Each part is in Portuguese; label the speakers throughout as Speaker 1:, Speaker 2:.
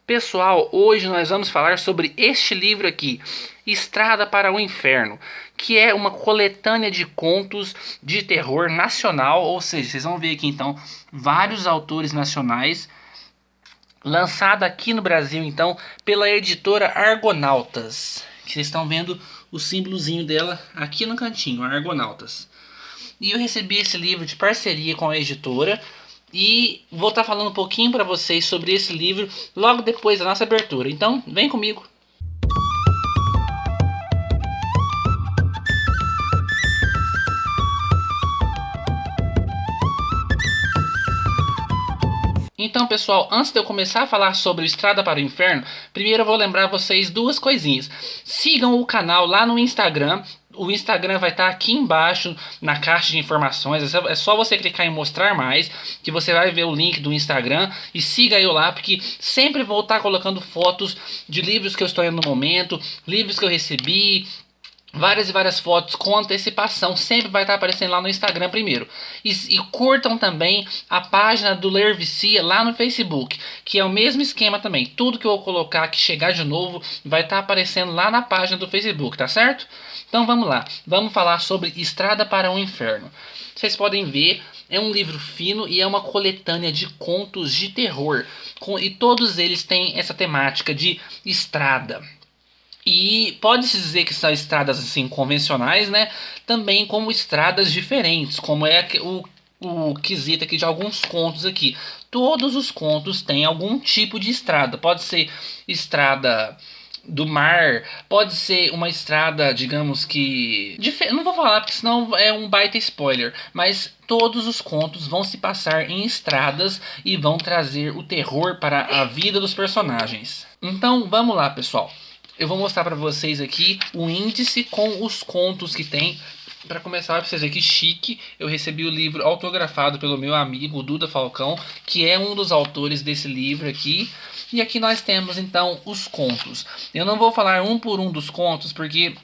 Speaker 1: Pessoal, hoje nós vamos falar sobre este livro aqui, Estrada para o Inferno, que é uma coletânea de contos de terror nacional, ou seja, vocês vão ver aqui então vários autores nacionais, lançada aqui no Brasil então pela editora Argonautas, que vocês estão vendo o símbolozinho dela aqui no cantinho, Argonautas. E eu recebi esse livro de parceria com a editora. E vou estar falando um pouquinho para vocês sobre esse livro logo depois da nossa abertura. Então, vem comigo. Então, pessoal, antes de eu começar a falar sobre Estrada para o Inferno, primeiro eu vou lembrar vocês duas coisinhas. Sigam o canal lá no Instagram. O Instagram vai estar aqui embaixo na caixa de informações. É só você clicar em mostrar mais, que você vai ver o link do Instagram. E siga eu lá, porque sempre vou estar colocando fotos de livros que eu estou lendo no momento, livros que eu recebi, várias e várias fotos com antecipação. Sempre vai estar aparecendo lá no Instagram primeiro. E curtam também a página do Ler Vicia lá no Facebook, que é o mesmo esquema também. Tudo que eu vou colocar que chegar de novo vai estar aparecendo lá na página do Facebook, tá certo? Então vamos lá, vamos falar sobre Estrada para o Inferno. Vocês podem ver, é um livro fino e é uma coletânea de contos de terror. E todos eles têm essa temática de estrada. E pode-se dizer que são estradas assim convencionais, né? Também como estradas diferentes, como é o quesito aqui de alguns contos aqui. Todos os contos têm algum tipo de estrada. Pode ser estrada do mar, pode ser uma estrada, digamos que... Não vou falar porque senão é um baita spoiler, mas todos os contos vão se passar em estradas e vão trazer o terror para a vida dos personagens. Então vamos lá, pessoal. Eu vou mostrar para vocês aqui o índice com os contos que tem. Para começar, para vocês verem que chique, eu recebi o livro autografado pelo meu amigo Duda Falcão, que é um dos autores desse livro aqui. E aqui nós temos então os contos. Eu não vou falar um por um dos contos, porque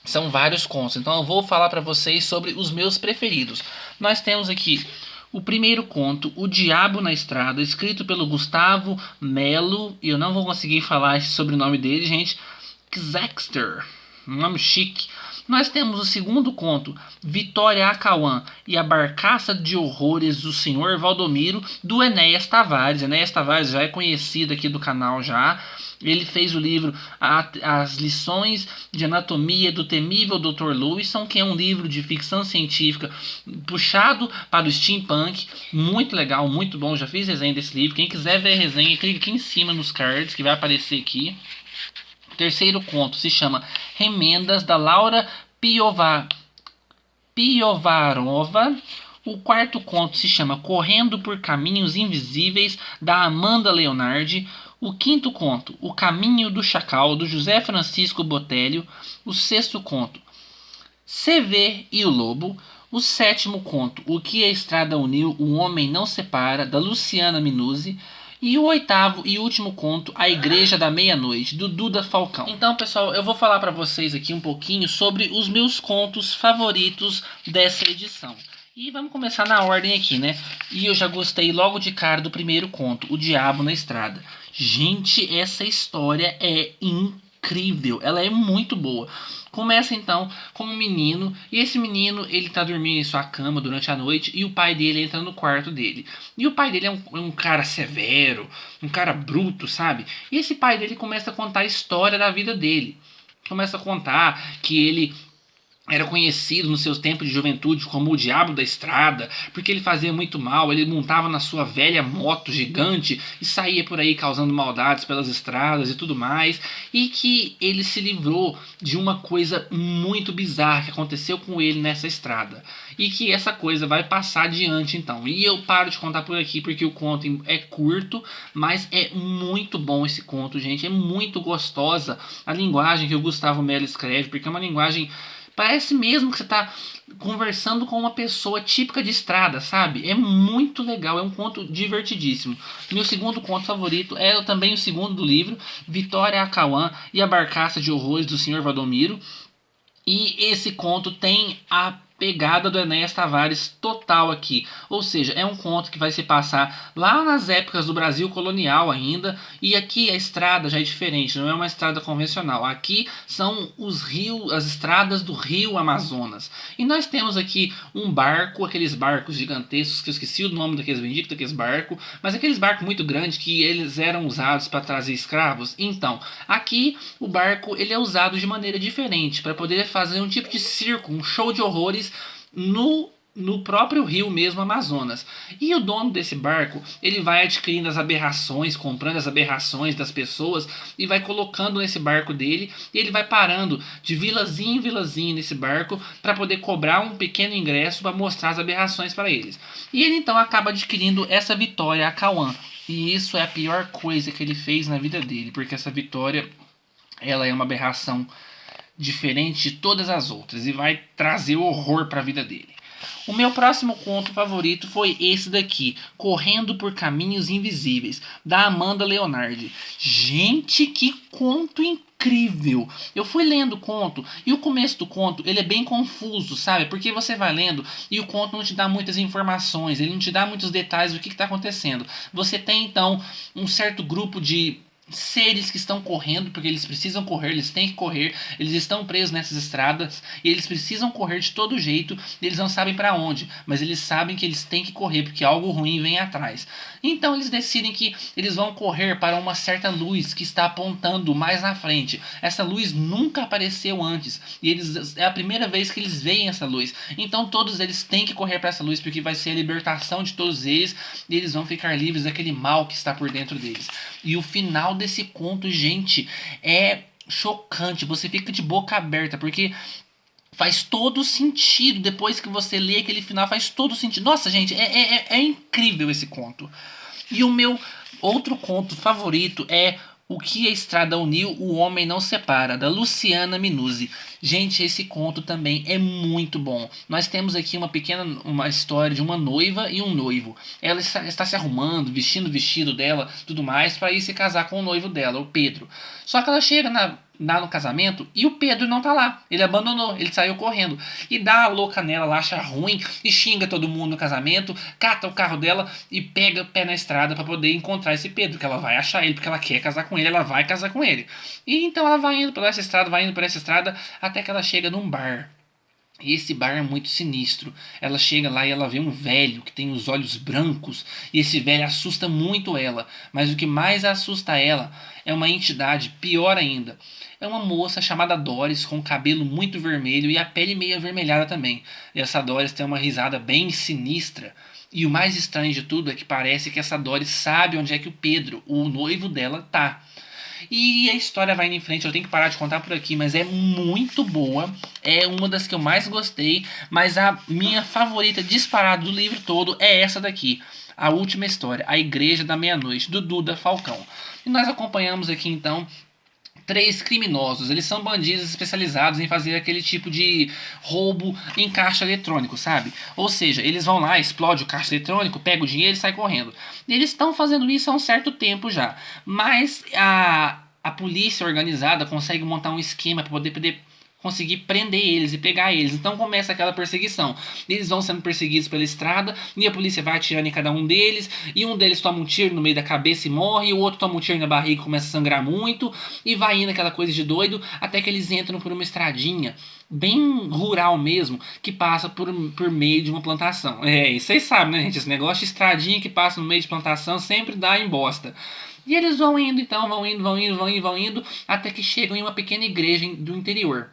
Speaker 1: são vários contos. Então eu vou falar para vocês sobre os meus preferidos. Nós temos aqui o primeiro conto, O Diabo na Estrada, escrito pelo Gustavo Melo. E eu não vou conseguir falar esse sobrenome dele, gente. Xaxter, um nome chique. Nós temos o segundo conto, Vitória Acauã e a Barcaça de Horrores do Senhor Valdomiro, do Enéas Tavares. Enéas Tavares já é conhecido aqui do canal já. Ele fez o livro As Lições de Anatomia do Temível Dr. Lewison, que é um livro de ficção científica puxado para o steampunk. Muito legal, muito bom. Já fiz resenha desse livro. Quem quiser ver a resenha, clica aqui em cima nos cards que vai aparecer aqui. O terceiro conto se chama Remendas, da Laura Piovarova. O quarto conto se chama Correndo por Caminhos Invisíveis, da Amanda Leonardi. O quinto conto, O Caminho do Chacal, do José Francisco Botelho. O sexto conto, CV e o Lobo. O sétimo conto, O que a Estrada Uniu, o Homem Não Separa, da Luciana Minuzzi. E o oitavo e último conto, A Igreja da Meia-Noite, do Duda Falcão. Então, pessoal, eu vou falar para vocês aqui um pouquinho sobre os meus contos favoritos dessa edição. E vamos começar na ordem aqui, né? E eu já gostei logo de cara do primeiro conto, O Diabo na Estrada. Gente, essa história é incrível, ela é muito boa. Começa então com um menino, e esse menino ele tá dormindo em sua cama durante a noite e o pai dele entra no quarto dele. E o pai dele é um cara severo, um cara bruto, sabe? E esse pai dele começa a contar a história da vida dele. Começa a contar que ele era conhecido nos seus tempos de juventude como o Diabo da Estrada, porque ele fazia muito mal, ele montava na sua velha moto gigante e saía por aí causando maldades pelas estradas e tudo mais, e que ele se livrou de uma coisa muito bizarra que aconteceu com ele nessa estrada, e que essa coisa vai passar adiante então. E eu paro de contar por aqui porque o conto é curto, mas é muito bom esse conto, gente, é muito gostosa a linguagem que o Gustavo Melo escreve, porque é uma linguagem... Parece mesmo que você está conversando com uma pessoa típica de estrada, sabe? É muito legal, é um conto divertidíssimo. Meu segundo conto favorito é também o segundo do livro, Vitória Acauã e a Barcaça de Horrores do Senhor Valdomiro. E esse conto tem a pegada do Enéas Tavares total aqui. Ou seja, é um conto que vai se passar lá nas épocas do Brasil colonial ainda. E aqui a estrada já é diferente, não é uma estrada convencional. Aqui são os rios, as estradas do rio Amazonas. E nós temos aqui um barco, aqueles barcos gigantescos, que eu esqueci o nome daqueles benditos daqueles barcos, mas aqueles barcos muito grandes que eles eram usados para trazer escravos. Então, aqui o barco ele é usado de maneira diferente, para poder fazer um tipo de circo, um show de horrores no próprio rio mesmo Amazonas. E o dono desse barco, ele vai adquirindo as aberrações, comprando as aberrações das pessoas e vai colocando nesse barco dele, e ele vai parando de vilazinha em vilazinha nesse barco para poder cobrar um pequeno ingresso para mostrar as aberrações para eles. E ele então acaba adquirindo essa vitória a Cauã. E isso é a pior coisa que ele fez na vida dele, porque essa vitória ela é uma aberração diferente de todas as outras e vai trazer horror para a vida dele. O meu próximo conto favorito foi esse daqui, Correndo por Caminhos Invisíveis, da Amanda Leonardi. Gente, que conto incrível! Eu fui lendo o conto e o começo do conto ele é bem confuso, sabe? Porque você vai lendo e o conto não te dá muitas informações, ele não te dá muitos detalhes do que está acontecendo. Você tem então um certo grupo de seres que estão correndo, porque eles precisam correr, eles têm que correr, eles estão presos nessas estradas e eles precisam correr de todo jeito, e eles não sabem para onde, mas eles sabem que eles têm que correr porque algo ruim vem atrás. Então eles decidem que eles vão correr para uma certa luz que está apontando mais na frente. Essa luz nunca apareceu antes e eles é a primeira vez que eles veem essa luz. Então todos eles têm que correr para essa luz porque vai ser a libertação de todos eles e eles vão ficar livres daquele mal que está por dentro deles. E o final desse conto, gente, é chocante. Você fica de boca aberta, porque faz todo sentido. Depois que você lê aquele final, faz todo sentido. Nossa, gente, é incrível esse conto. E o meu outro conto favorito é O que a Estrada Uniu, o Homem Não Separa, da Luciana Minuzzi. Gente, esse conto também é muito bom. Nós temos aqui uma história de uma noiva e um noivo. Ela está se arrumando, vestindo o vestido dela, tudo mais, para ir se casar com o noivo dela, o Pedro. Só que ela chega lá no casamento e o Pedro não tá lá. Ele abandonou, ele saiu correndo. E dá a louca nela, ela acha ruim e xinga todo mundo no casamento, cata o carro dela e pega o pé na estrada para poder encontrar esse Pedro, que ela vai achar ele, porque ela quer casar com ele, ela vai casar com ele. E então ela vai indo por essa estrada, vai indo por essa estrada, até que ela chega num bar. E esse bar é muito sinistro. Ela chega lá e ela vê um velho que tem os olhos brancos. E esse velho assusta muito ela. Mas o que mais assusta ela é uma entidade pior ainda. É uma moça chamada Doris com o cabelo muito vermelho e a pele meio avermelhada também. E essa Doris tem uma risada bem sinistra. E o mais estranho de tudo é que parece que essa Doris sabe onde é que o Pedro, o noivo dela, tá. E a história vai indo em frente, eu tenho que parar de contar por aqui, mas é muito boa. É uma das que eu mais gostei, mas a minha favorita disparada do livro todo é essa daqui. A Última História, A Igreja da Meia-Noite, do Duda Falcão. E nós acompanhamos aqui então três criminosos. Eles são bandidos especializados em fazer aquele tipo de roubo em caixa eletrônico, sabe? Ou seja, eles vão lá, explode o caixa eletrônico, pega o dinheiro e sai correndo. E eles estão fazendo isso há um certo tempo já. Mas a polícia organizada consegue montar um esquema para poder conseguir prender eles e pegar eles. Então começa aquela perseguição. Eles vão sendo perseguidos pela estrada e a polícia vai atirando em cada um deles. E um deles toma um tiro no meio da cabeça e morre. E o outro toma um tiro na barriga e começa a sangrar muito. E vai indo aquela coisa de doido até que eles entram por uma estradinha bem rural mesmo, que passa por meio de uma plantação. E vocês sabem, né, gente? Esse negócio de estradinha que passa no meio de plantação sempre dá em bosta. E eles vão indo, então, vão indo, até que chegam em uma pequena igreja do interior.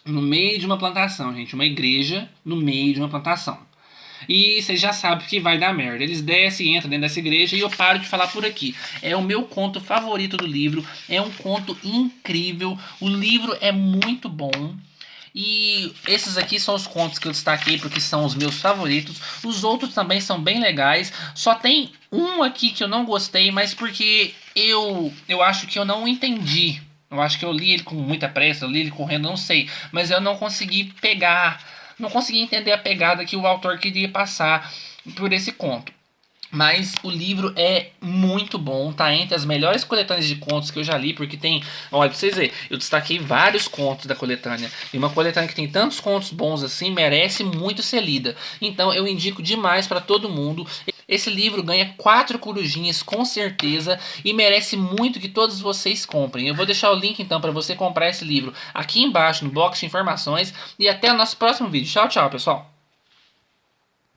Speaker 1: No meio de uma plantação, gente. Uma igreja no meio de uma plantação. E vocês já sabem que vai dar merda. Eles descem e entram dentro dessa igreja e eu paro de falar por aqui. É o meu conto favorito do livro. É um conto incrível. O livro é muito bom. E esses aqui são os contos que eu destaquei porque são os meus favoritos. Os outros também são bem legais. Só tem um aqui que eu não gostei, mas porque eu acho que eu não entendi. Eu acho que eu li ele com muita pressa, eu li ele correndo, não sei. Mas eu não consegui pegar, não consegui entender a pegada que o autor queria passar por esse conto. Mas o livro é muito bom, tá entre as melhores coletâneas de contos que eu já li, porque tem, olha, pra vocês verem, eu destaquei vários contos da coletânea. E uma coletânea que tem tantos contos bons assim, merece muito ser lida. Então eu indico demais pra todo mundo. Esse livro ganha 4 corujinhas com certeza e merece muito que todos vocês comprem. Eu vou deixar o link então pra você comprar esse livro aqui embaixo no box de informações. E até o nosso próximo vídeo. Tchau, tchau, pessoal.